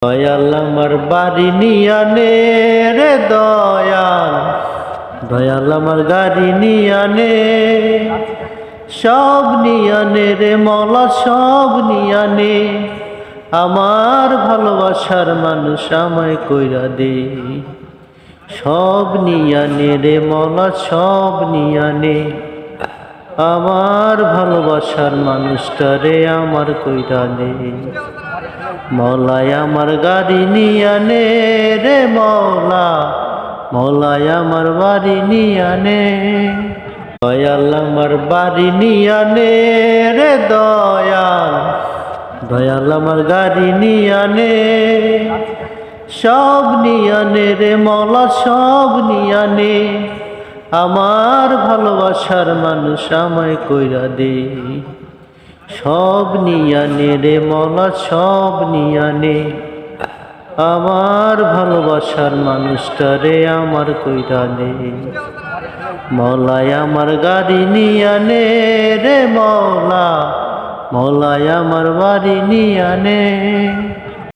দয়াল আমার বাড়ি নিয়ানে রে দয়াল, দয়াল আমার গাড়ি নিয়ানে, সব নিয়ানে রে মওলা সব নিয়ানে, আমার ভালোবাসার মানুষ আমায় কইরা দে। সব নিয়ানে রে মওলা সব নিয়ানে, আমার ভালোবাসার মানুষটারে আমার কইরা দে। মওলাই আমার গাড়ি নিয়ানে রে মওলা, মওলাই আমার বাড়ি নিয়ানে, দয়াল আমার বাড়ি নিয়ানে রে দয়াল, দয়াল আমার গাড়ি নিয়ানে, সব নিয়ানে রে মওলা সব নিয়ানে, আমার ভালোবাসার মানুষ আমায় কইরা দে। সব নিয়ানে রে মওলা সব নিয়ানে, আমার ভালোবাসার মানুষটারে আমার কইরা দে। মওলাই আমার গাড়ি নিয়ানে রে মওলা, মওলাই আমার বাড়ি নিয়ানে।